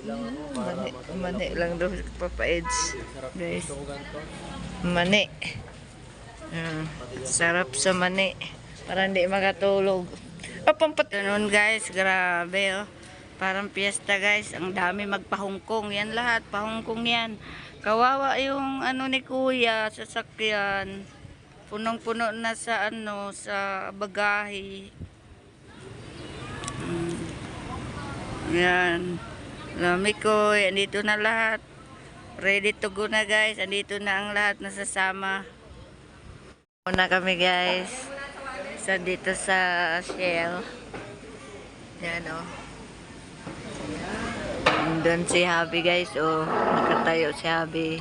Mani, mani lang daw papa-eds. Guys. Mani. Sarap sa mani. Para hindi makatulog. Papampat noon guys, grabe oh. Parang piyesta guys, ang dami magpahungkong. Yan lahat, pahungkong yan. Kawawa yung ano ni kuya, sasakyan. Punong-puno na sa ano, sa bagahe. Yan. Lami ko, andito na lahat. Ready to go na guys. Andito na ang lahat nasasama. Una kami guys. Dito sa Shell. Yan o. Doon si Habi guys. O, nakatayo si Habi.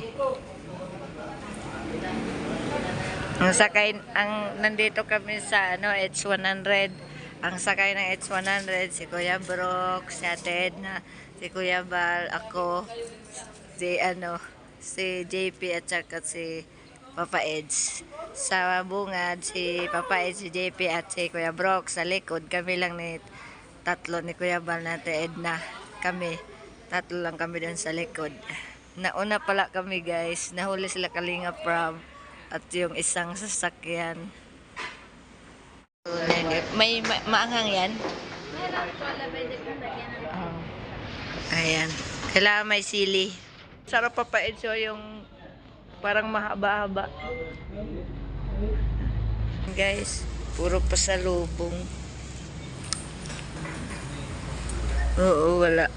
Nandito kami sa ano, H100. Ang sakay ng H100, si Kuya Brock, si Ate Edna, si Kuya Bal, ako, si JP at saka si Papa Eds. Sa bungad, si Papa Eds, si JP at si Kuya Brock. Sa likod, kami lang ni tatlo ni Kuya Bal na Ate Edna. Tatlo lang kami doon sa likod. Nauna pala kami guys, nahuli sila Kalinga Prab at yung isang sasakyan. May maanghang yan? Ayan. Kailangan may sili. Sarap Papa Edso yung parang mahaba-haba. Guys, puro pasalubong. Oo, wala.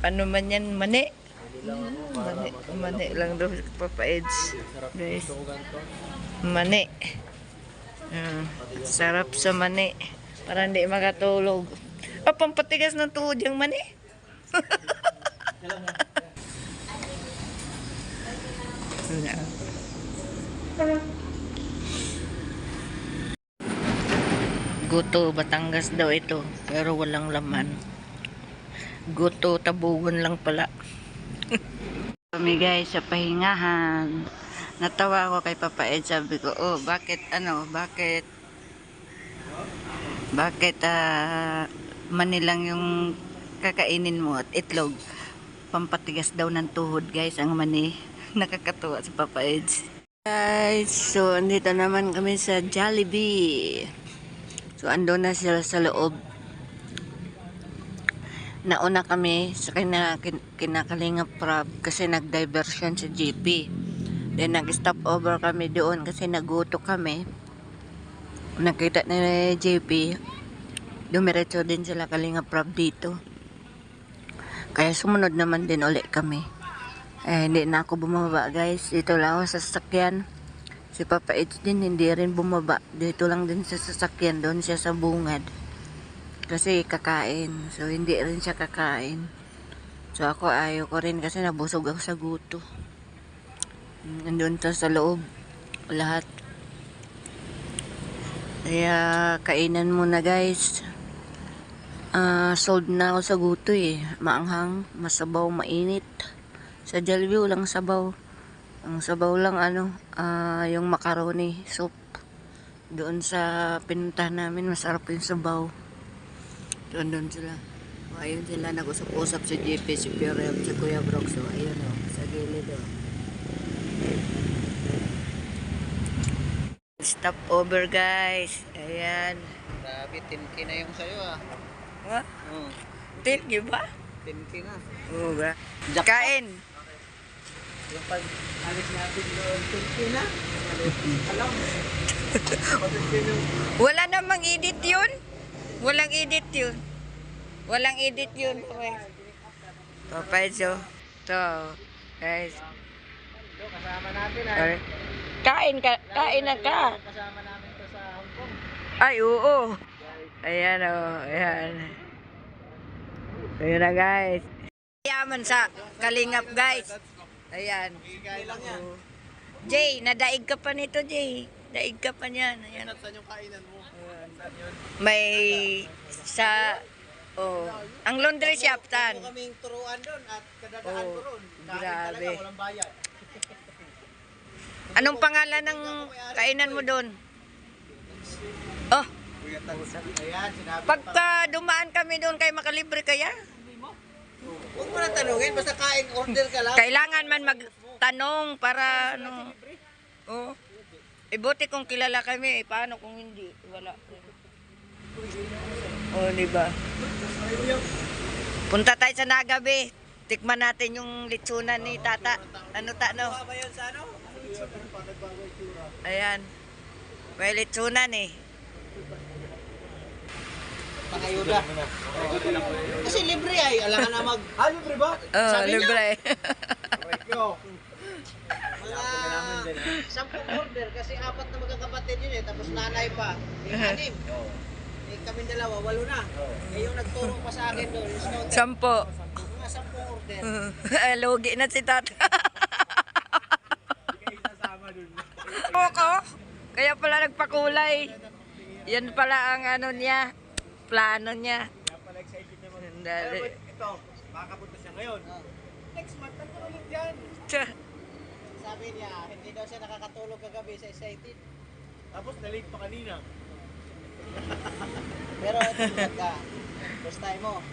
Ano man yan? Mani. Mani lang daw Papa Eds. Guys. Mani. Sarap sa mani. Para hindi makatulog. Pampatigas ng tuhod yung mani. Guto, Batangas daw ito. Pero walang laman. Guto, Tabugon lang pala. Kami guys sa pahingahan. Natawa ako kay Papa Ed, sabi ko, oh, bakit mani lang yung kakainin mo at itlog. Pampatigas daw ng tuhod guys ang mani. Nakakatuwa si Papa Ed. Guys, so andito naman kami sa Jollibee. So ando na sila sa loob. Nauna kami sa kinakalinga Prab kasi nag-diversion sa GP. Then nag-stop over kami doon kasi naguto kami. Nakita ni JP, dumiretso din sila Kalinga Prab dito. Kaya sumunod naman din ulit kami. Hindi na ako bumaba guys. Dito lang ako sa sasakyan. Si Papa H din hindi rin bumaba. Dito lang din sa sasakyan. Doon siya sa bungad. Kasi kakain. So hindi rin siya kakain. So ako ayaw ko rin kasi nabusog ako sa guto. Nandun sa loob lahat. Kaya kainan muna guys. Sold na ako sa guto eh. Maanghang, masabaw, mainit. Sa Jollibee walang sabaw. Ang sabaw lang yung macaroni soup. Doon sa pinuntahan namin masarap yung sabaw. Doon sila. Ayun sila nag-usap-usap si JP, si Pierre, si Kuya Brock. So ayun sa gilid Stop over guys. Ayan. Grabe, 10K na yung sayo What? 10K ba? 10K na. Oo ba? Kain. Yung pag alis natin doon, 10K na. Alam. Wala namang edit yun. Walang edit yun. Walang edit yun. Papay so. Ito. Guys. Kasama natin Kain na ka. Kasama namin to sa Hong Kong. Ay, oo. Ayan ayan. Ayan na guys. Yaman sa Kalingap guys. Ayan. Jay, nadaig ka pa nito Jay. Daig ka pa niyan. Ayan. Saan yung kainan mo? May ang laundry shop tan. Kaming turuan doon at kadadaan ko ron. Grabe. Talaga, walang bayad. Anong pangalan ng kainan mo doon? Oh, Ayan, sinabi pagka dumaan kami doon kay makalibre kaya? Huwag mo na tanungin, basta kain, order ka lang. Kailangan man magtanong para ano. Oh. Buti kung kilala kami, paano kung hindi? Wala. Oh, di ba? Punta tayo sa Nagabi. Tikman natin yung litsunan ni Tata. Ano ta, no? Ba yun sa ano? Ayan. May litsunan eh. Pangayuda. Kasi libre ay, alangan na mag... libre ba? Oh, Sabi libre. Mga 10 order kasi 4 na magkakapatid yun eh, tapos nanay pa. May 6. Eh, kami dalawa, 8 na. Eh, yung nagturo pa sa akin doon, yung scouter, 10. mga 10 order. Lugi na si Tata. Ako, kaya pala nagpakulay. Yan pala ang ano niya, plano niya. Dali. Ito, makakapunta siya ngayon. Next month, nandun ulit yan. Sabi niya, hindi daw siya nakakatulog kagabi sa excited. Tapos na-late pa kanina. Pero ito maganda. First time mo.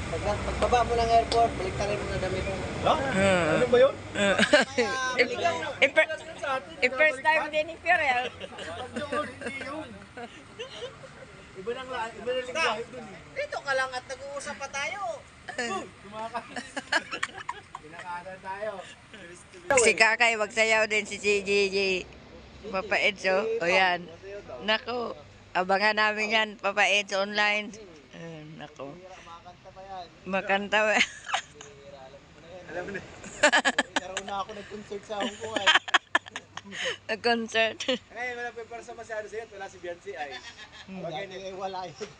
Pagbaba mo ng airport, balik ka rin mo na damit mo. Ha? Ano ba yun? Kaya maligaw. First time din ni Pirel. Yun, hindi yun. Iba nang lingwahe dun eh. Dito ka lang at nag-uusap pa tayo. Pinakaanan tayo. Si Kakay, magsayaw din si JJ. Papa Enzo. O yan. Nako. Abangan namin yan, Papa Enzo online. Nako. Makakanta pa yan. Makanta ba? Alam mo na. Karoon na ako nag-concert sa Hong Kong ay. Concert. Ngayon, wala prepare sa masyado sa'yo at wala si Beyonce ay. Bagay na wala yun.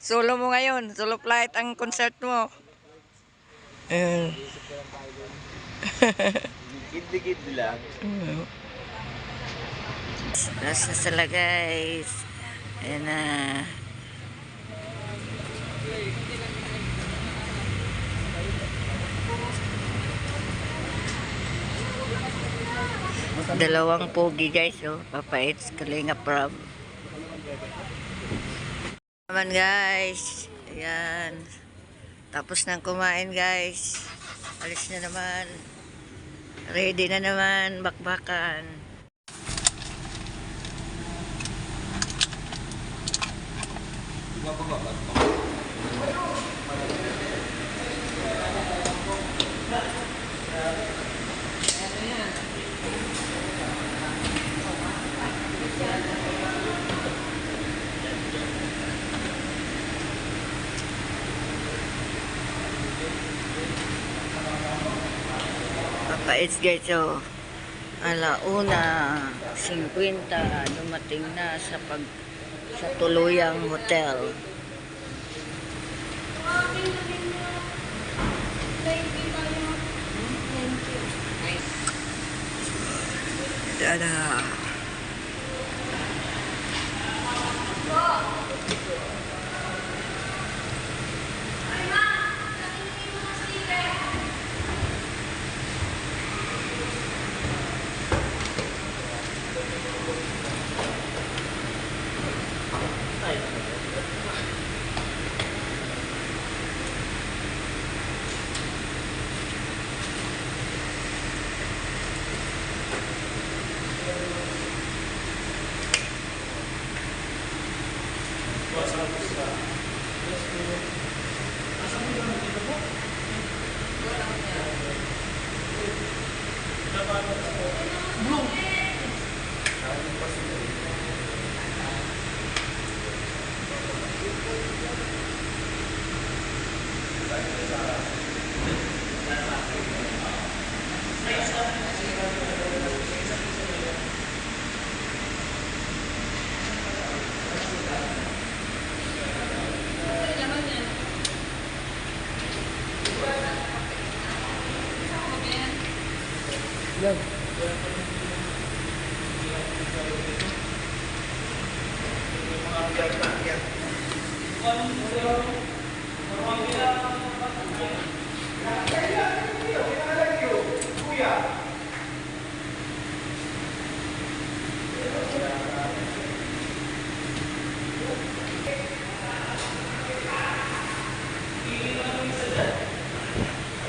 Solo mo ngayon. Solo flight ang concert mo. Gid-gid lang. Nasa sila guys. Ayan na. Dalawang pogi guys, oh. Papaits, Kalinga Prab. Naman guys. Ayan. Tapos nang kumain guys. Alis na naman. Ready na naman. Bakbakan. Papaits guys, oh. 1:50 dumating na sa tuluyang hotel. Tada.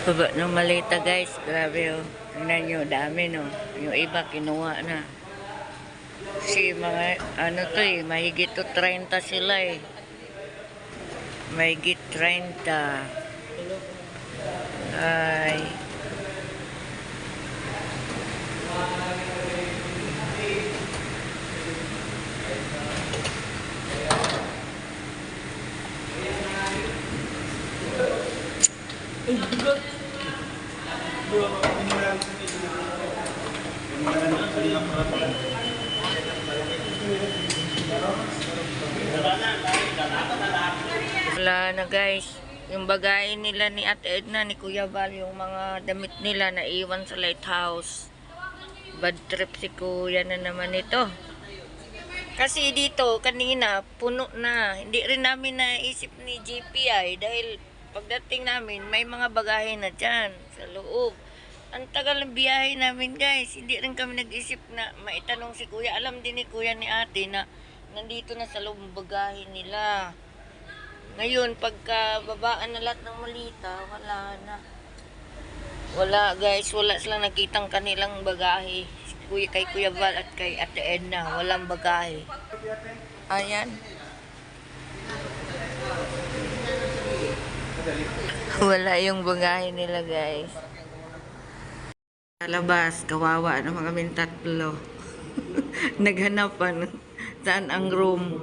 Baba ng malita guys, grabe oh. Tingnan nyo, dami no. Yung iba kinuha na. Kasi mga ano to eh, mahigit to 30 sila eh. Mahigit 30. Ay. Wala na guys. Yung bagay nila ni Ate Edna, ni Kuya Val, yung mga damit nila na iwan sa lighthouse. Bad trip si Kuya na naman ito. Kasi dito, kanina, puno na. Hindi rin namin naisip ni GPI dahil pagdating namin, may mga bagahe na dyan sa loob. Ang tagal ng biyahe namin guys. Hindi rin kami nag-isip na maitanong si Kuya. Alam din ni Kuya ni Ate na nandito na sa loob ng bagahe nila. Ngayon, pagka babaan na lahat ng malita, wala na. Wala guys, wala silang nakitang kanilang bagahe. Kay Kuya Val at kay Ate Edna, walang bagahe. Ayan. Wala yung bagahe nila guys. Sa labas, kawawa naman kaming tatlo. Naghanapan saan ang room.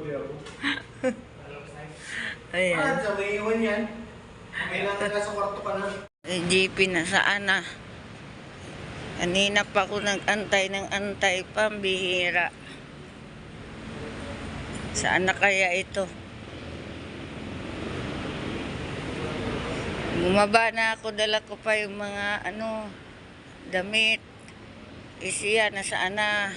Ayan. Sa may iwan yan. Kailangan ka sa kwarto ka na. GP na saan na? Kanina pa ako nag-antay ng antay, pambihira. Saan na kaya ito? Bumaba na ako, dala ko pa yung mga damit. Isiya, nasaan na?